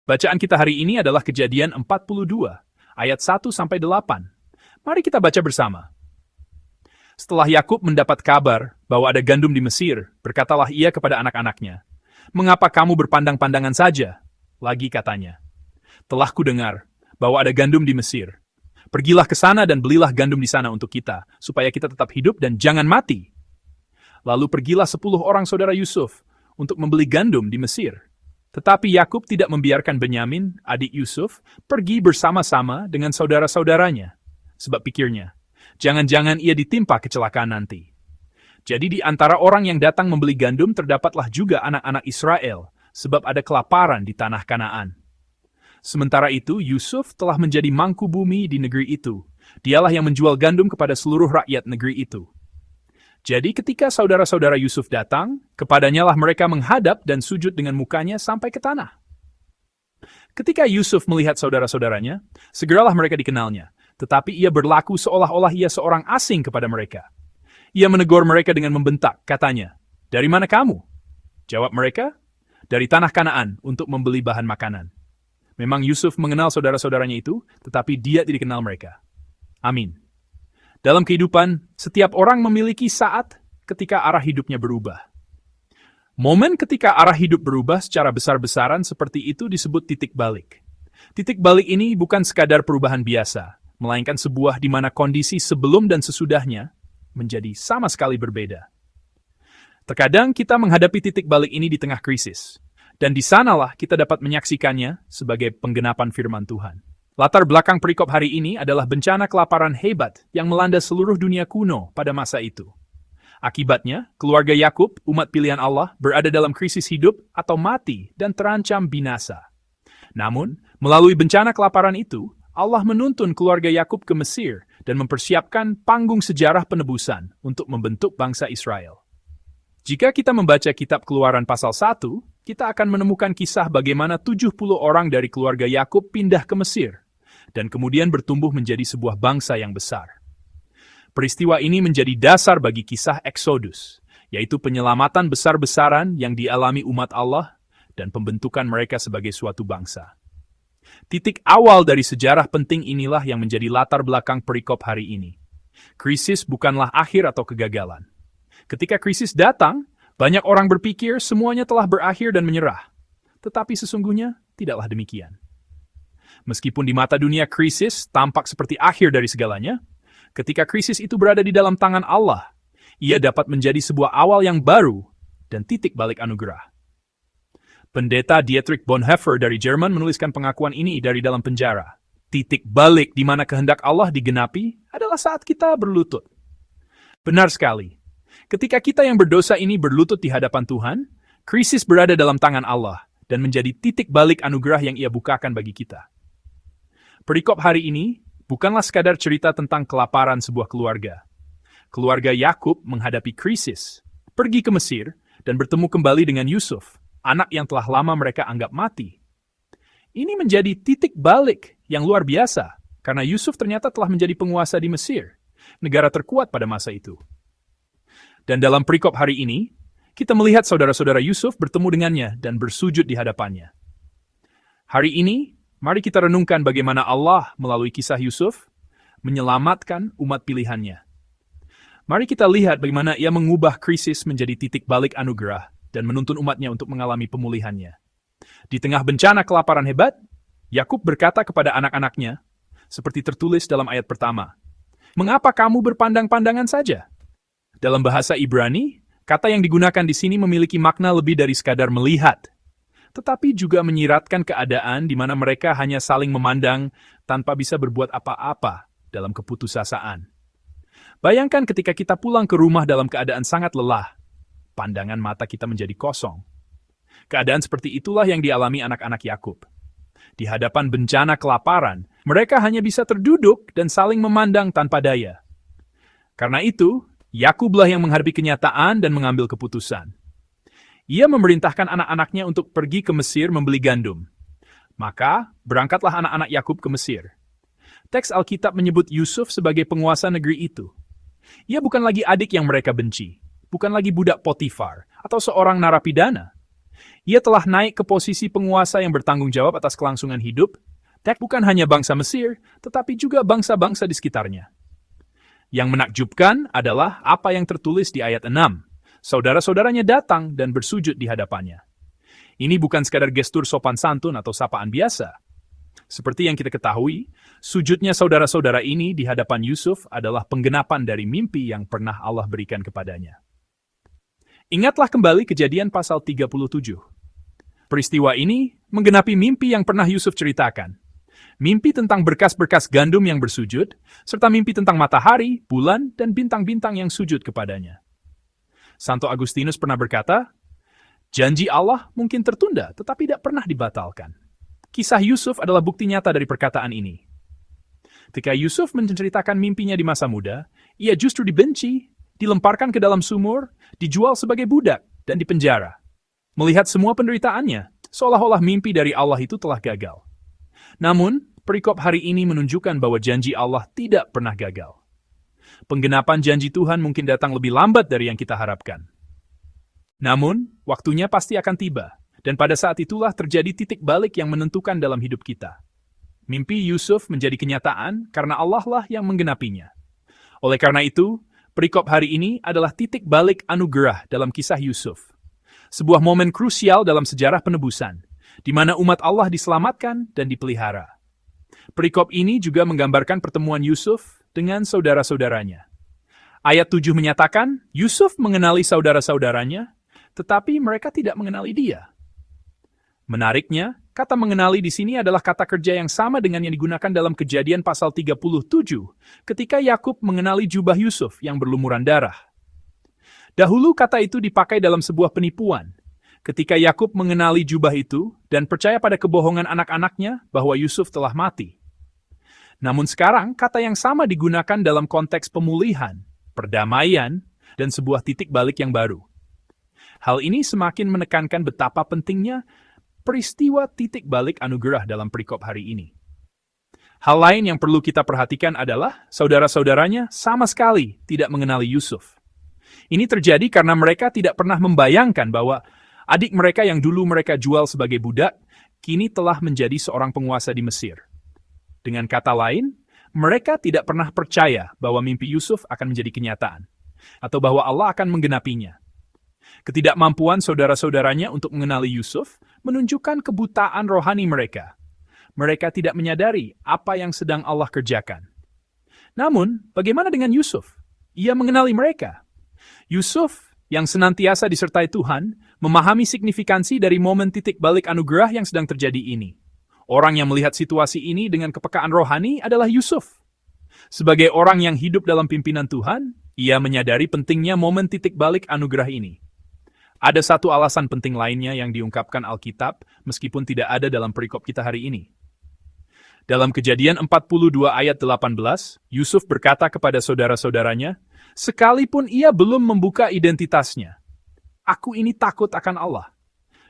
Bacaan kita hari ini adalah Kejadian 42, ayat 1-8. Mari kita baca bersama. Setelah Yakub mendapat kabar bahwa ada gandum di Mesir, berkatalah ia kepada anak-anaknya, "Mengapa kamu berpandang-pandangan saja?" Lagi katanya, "Telah kudengar bahwa ada gandum di Mesir. Pergilah ke sana dan belilah gandum di sana untuk kita, supaya kita tetap hidup dan jangan mati." Lalu pergilah 10 orang saudara Yusuf untuk membeli gandum di Mesir. Tetapi Yakub tidak membiarkan Benyamin, adik Yusuf, pergi bersama-sama dengan saudara-saudaranya. Sebab pikirnya, jangan-jangan ia ditimpa kecelakaan nanti. Jadi di antara orang yang datang membeli gandum terdapatlah juga anak-anak Israel, sebab ada kelaparan di tanah Kanaan. Sementara itu, Yusuf telah menjadi mangku bumi di negeri itu. Dialah yang menjual gandum kepada seluruh rakyat negeri itu. Jadi ketika saudara-saudara Yusuf datang, kepadanya lah mereka menghadap dan sujud dengan mukanya sampai ke tanah. Ketika Yusuf melihat saudara-saudaranya, segeralah mereka dikenalnya, tetapi ia berlaku seolah-olah ia seorang asing kepada mereka. Ia menegur mereka dengan membentak, katanya, "Dari mana kamu?" Jawab mereka, "Dari tanah Kanaan untuk membeli bahan makanan." Memang Yusuf mengenal saudara-saudaranya itu, tetapi dia tidak dikenal mereka. Amin. Dalam kehidupan, setiap orang memiliki saat ketika arah hidupnya berubah. Momen ketika arah hidup berubah secara besar-besaran seperti itu disebut titik balik. Titik balik ini bukan sekadar perubahan biasa, melainkan sebuah di mana kondisi sebelum dan sesudahnya menjadi sama sekali berbeda. Terkadang kita menghadapi titik balik ini di tengah krisis, dan di sanalah kita dapat menyaksikannya sebagai penggenapan firman Tuhan. Latar belakang perikop hari ini adalah bencana kelaparan hebat yang melanda seluruh dunia kuno pada masa itu. Akibatnya, keluarga Yakub, umat pilihan Allah, berada dalam krisis hidup atau mati dan terancam binasa. Namun, melalui bencana kelaparan itu, Allah menuntun keluarga Yakub ke Mesir dan mempersiapkan panggung sejarah penebusan untuk membentuk bangsa Israel. Jika kita membaca kitab Keluaran pasal 1, kita akan menemukan kisah bagaimana 70 orang dari keluarga Yakub pindah ke Mesir dan kemudian bertumbuh menjadi sebuah bangsa yang besar. Peristiwa ini menjadi dasar bagi kisah Eksodus, yaitu penyelamatan besar-besaran yang dialami umat Allah dan pembentukan mereka sebagai suatu bangsa. Titik awal dari sejarah penting inilah yang menjadi latar belakang perikop hari ini. Krisis bukanlah akhir atau kegagalan. Ketika krisis datang, banyak orang berpikir semuanya telah berakhir dan menyerah. Tetapi sesungguhnya tidaklah demikian. Meskipun di mata dunia krisis tampak seperti akhir dari segalanya, ketika krisis itu berada di dalam tangan Allah, ia dapat menjadi sebuah awal yang baru dan titik balik anugerah. Pendeta Dietrich Bonhoeffer dari Jerman menuliskan pengakuan ini dari dalam penjara. Titik balik di mana kehendak Allah digenapi adalah saat kita berlutut. Benar sekali. Ketika kita yang berdosa ini berlutut di hadapan Tuhan, krisis berada dalam tangan Allah dan menjadi titik balik anugerah yang ia bukakan bagi kita. Perikop hari ini bukanlah sekadar cerita tentang kelaparan sebuah keluarga. Keluarga Yakub menghadapi krisis, pergi ke Mesir, dan bertemu kembali dengan Yusuf, anak yang telah lama mereka anggap mati. Ini menjadi titik balik yang luar biasa, karena Yusuf ternyata telah menjadi penguasa di Mesir, negara terkuat pada masa itu. Dan dalam perikop hari ini, kita melihat saudara-saudara Yusuf bertemu dengannya dan bersujud di hadapannya. Hari ini, mari kita renungkan bagaimana Allah melalui kisah Yusuf menyelamatkan umat pilihannya. Mari kita lihat bagaimana ia mengubah krisis menjadi titik balik anugerah dan menuntun umatnya untuk mengalami pemulihannya. Di tengah bencana kelaparan hebat, Yakub berkata kepada anak-anaknya, seperti tertulis dalam ayat pertama, "Mengapa kamu berpandang-pandangan saja?" Dalam bahasa Ibrani, kata yang digunakan di sini memiliki makna lebih dari sekadar melihat, tetapi juga menyiratkan keadaan di mana mereka hanya saling memandang tanpa bisa berbuat apa-apa dalam keputusasaan. Bayangkan ketika kita pulang ke rumah dalam keadaan sangat lelah, pandangan mata kita menjadi kosong. Keadaan seperti itulah yang dialami anak-anak Yakub. Di hadapan bencana kelaparan, mereka hanya bisa terduduk dan saling memandang tanpa daya. Karena itu, Yakublah yang menghadapi kenyataan dan mengambil keputusan. Ia memerintahkan anak-anaknya untuk pergi ke Mesir membeli gandum. Maka, berangkatlah anak-anak Yakub ke Mesir. Teks Alkitab menyebut Yusuf sebagai penguasa negeri itu. Ia bukan lagi adik yang mereka benci, bukan lagi budak Potifar, atau seorang narapidana. Ia telah naik ke posisi penguasa yang bertanggung jawab atas kelangsungan hidup, bukan hanya bangsa Mesir, tetapi juga bangsa-bangsa di sekitarnya. Yang menakjubkan adalah apa yang tertulis di ayat 6. Saudara-saudaranya datang dan bersujud di hadapannya. Ini bukan sekadar gestur sopan santun atau sapaan biasa. Seperti yang kita ketahui, sujudnya saudara-saudara ini di hadapan Yusuf adalah penggenapan dari mimpi yang pernah Allah berikan kepadanya. Ingatlah kembali Kejadian pasal 37. Peristiwa ini menggenapi mimpi yang pernah Yusuf ceritakan. Mimpi tentang berkas-berkas gandum yang bersujud, serta mimpi tentang matahari, bulan, dan bintang-bintang yang sujud kepadanya. Santo Agustinus pernah berkata, janji Allah mungkin tertunda, tetapi tidak pernah dibatalkan. Kisah Yusuf adalah bukti nyata dari perkataan ini. Ketika Yusuf menceritakan mimpinya di masa muda, ia justru dibenci, dilemparkan ke dalam sumur, dijual sebagai budak, dan dipenjara. Melihat semua penderitaannya, seolah-olah mimpi dari Allah itu telah gagal. Namun, perikop hari ini menunjukkan bahwa janji Allah tidak pernah gagal. Penggenapan janji Tuhan mungkin datang lebih lambat dari yang kita harapkan. Namun, waktunya pasti akan tiba, dan pada saat itulah terjadi titik balik yang menentukan dalam hidup kita. Mimpi Yusuf menjadi kenyataan karena Allah lah yang menggenapinya. Oleh karena itu, perikop hari ini adalah titik balik anugerah dalam kisah Yusuf. Sebuah momen krusial dalam sejarah penebusan, di mana umat Allah diselamatkan dan dipelihara. Perikop ini juga menggambarkan pertemuan Yusuf dengan saudara-saudaranya. Ayat 7 menyatakan, Yusuf mengenali saudara-saudaranya, tetapi mereka tidak mengenali dia. Menariknya, kata mengenali di sini adalah kata kerja yang sama dengan yang digunakan dalam Kejadian pasal 37, ketika Yakub mengenali jubah Yusuf yang berlumuran darah. Dahulu kata itu dipakai dalam sebuah penipuan, ketika Yakub mengenali jubah itu dan percaya pada kebohongan anak-anaknya bahwa Yusuf telah mati. Namun sekarang, kata yang sama digunakan dalam konteks pemulihan, perdamaian, dan sebuah titik balik yang baru. Hal ini semakin menekankan betapa pentingnya peristiwa titik balik anugerah dalam perikop hari ini. Hal lain yang perlu kita perhatikan adalah saudara-saudaranya sama sekali tidak mengenali Yusuf. Ini terjadi karena mereka tidak pernah membayangkan bahwa adik mereka yang dulu mereka jual sebagai budak, kini telah menjadi seorang penguasa di Mesir. Dengan kata lain, mereka tidak pernah percaya bahwa mimpi Yusuf akan menjadi kenyataan, atau bahwa Allah akan menggenapinya. Ketidakmampuan saudara-saudaranya untuk mengenali Yusuf menunjukkan kebutaan rohani mereka. Mereka tidak menyadari apa yang sedang Allah kerjakan. Namun, bagaimana dengan Yusuf? Ia mengenali mereka. Yusuf, yang senantiasa disertai Tuhan, memahami signifikansi dari momen titik balik anugerah yang sedang terjadi ini. Orang yang melihat situasi ini dengan kepekaan rohani adalah Yusuf. Sebagai orang yang hidup dalam pimpinan Tuhan, ia menyadari pentingnya momen titik balik anugerah ini. Ada satu alasan penting lainnya yang diungkapkan Alkitab, meskipun tidak ada dalam perikop kita hari ini. Dalam Kejadian 42 ayat 18, Yusuf berkata kepada saudara-saudaranya, sekalipun ia belum membuka identitasnya, aku ini takut akan Allah.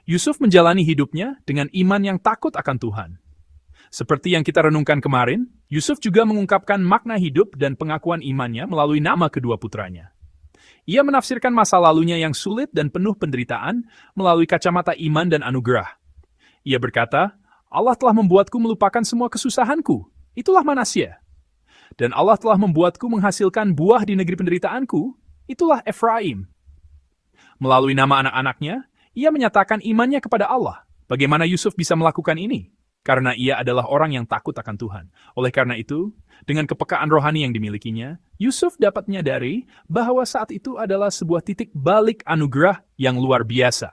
Yusuf menjalani hidupnya dengan iman yang takut akan Tuhan. Seperti yang kita renungkan kemarin, Yusuf juga mengungkapkan makna hidup dan pengakuan imannya melalui nama kedua putranya. Ia menafsirkan masa lalunya yang sulit dan penuh penderitaan melalui kacamata iman dan anugerah. Ia berkata, Allah telah membuatku melupakan semua kesusahanku. Itulah Manasya. Dan Allah telah membuatku menghasilkan buah di negeri penderitaanku. Itulah Efraim. Melalui nama anak-anaknya, ia menyatakan imannya kepada Allah. Bagaimana Yusuf bisa melakukan ini? Karena ia adalah orang yang takut akan Tuhan. Oleh karena itu, dengan kepekaan rohani yang dimilikinya, Yusuf dapat menyadari bahwa saat itu adalah sebuah titik balik anugerah yang luar biasa.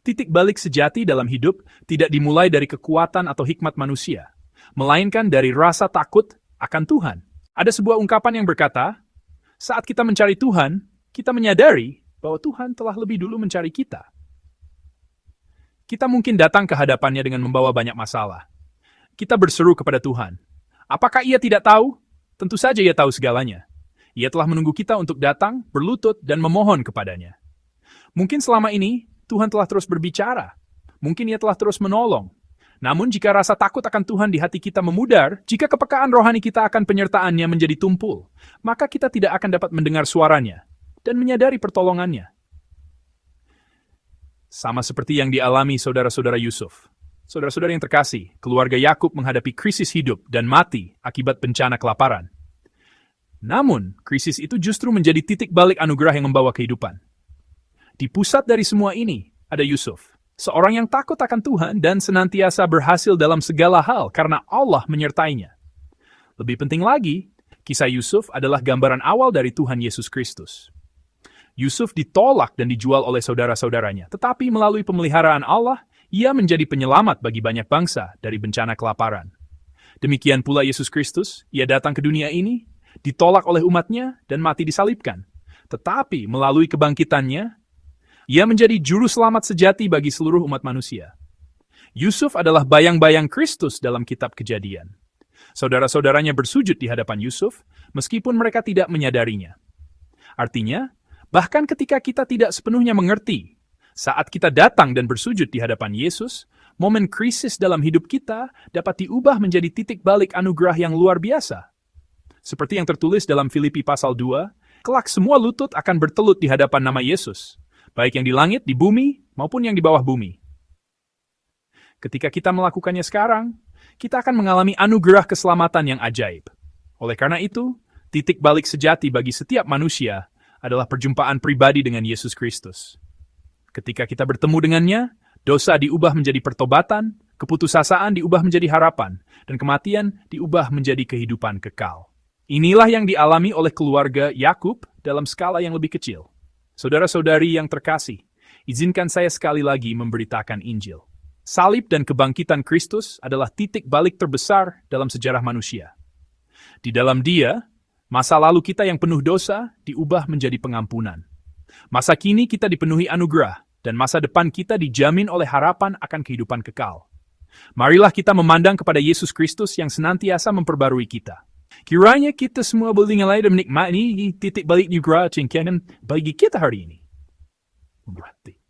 Titik balik sejati dalam hidup tidak dimulai dari kekuatan atau hikmat manusia, melainkan dari rasa takut akan Tuhan. Ada sebuah ungkapan yang berkata, saat kita mencari Tuhan, kita menyadari bahwa Tuhan telah lebih dulu mencari kita. Kita mungkin datang ke hadapannya dengan membawa banyak masalah. Kita berseru kepada Tuhan. Apakah ia tidak tahu? Tentu saja ia tahu segalanya. Ia telah menunggu kita untuk datang, berlutut, dan memohon kepadanya. Mungkin selama ini, Tuhan telah terus berbicara. Mungkin ia telah terus menolong. Namun jika rasa takut akan Tuhan di hati kita memudar, jika kepekaan rohani kita akan penyertaannya menjadi tumpul, maka kita tidak akan dapat mendengar suaranya dan menyadari pertolongannya. Sama seperti yang dialami saudara-saudara Yusuf. Saudara-saudara yang terkasih, keluarga Yakub menghadapi krisis hidup dan mati akibat bencana kelaparan. Namun, krisis itu justru menjadi titik balik anugerah yang membawa kehidupan. Di pusat dari semua ini, ada Yusuf, seorang yang takut akan Tuhan dan senantiasa berhasil dalam segala hal karena Allah menyertainya. Lebih penting lagi, kisah Yusuf adalah gambaran awal dari Tuhan Yesus Kristus. Yusuf ditolak dan dijual oleh saudara-saudaranya, tetapi melalui pemeliharaan Allah, ia menjadi penyelamat bagi banyak bangsa dari bencana kelaparan. Demikian pula Yesus Kristus, ia datang ke dunia ini, ditolak oleh umatnya dan mati disalibkan. Tetapi melalui kebangkitannya, ia menjadi juru selamat sejati bagi seluruh umat manusia. Yusuf adalah bayang-bayang Kristus dalam kitab Kejadian. Saudara-saudaranya bersujud di hadapan Yusuf, meskipun mereka tidak menyadarinya. Artinya, bahkan ketika kita tidak sepenuhnya mengerti, saat kita datang dan bersujud di hadapan Yesus, momen krisis dalam hidup kita dapat diubah menjadi titik balik anugerah yang luar biasa. Seperti yang tertulis dalam Filipi pasal 2, kelak semua lutut akan bertelut di hadapan nama Yesus, baik yang di langit, di bumi, maupun yang di bawah bumi. Ketika kita melakukannya sekarang, kita akan mengalami anugerah keselamatan yang ajaib. Oleh karena itu, titik balik sejati bagi setiap manusia adalah perjumpaan pribadi dengan Yesus Kristus. Ketika kita bertemu dengannya, dosa diubah menjadi pertobatan, keputusasaan diubah menjadi harapan, dan kematian diubah menjadi kehidupan kekal. Inilah yang dialami oleh keluarga Yakub dalam skala yang lebih kecil. Saudara-saudari yang terkasih, izinkan saya sekali lagi memberitakan Injil. Salib dan kebangkitan Kristus adalah titik balik terbesar dalam sejarah manusia. Di dalam Dia, masa lalu kita yang penuh dosa diubah menjadi pengampunan. Masa kini kita dipenuhi anugerah, dan masa depan kita dijamin oleh harapan akan kehidupan kekal. Marilah kita memandang kepada Yesus Kristus yang senantiasa memperbarui kita. Kiranya kita semua boleh nilai dan menikmati titik balik anugerah yang bagi kita hari ini. Berarti.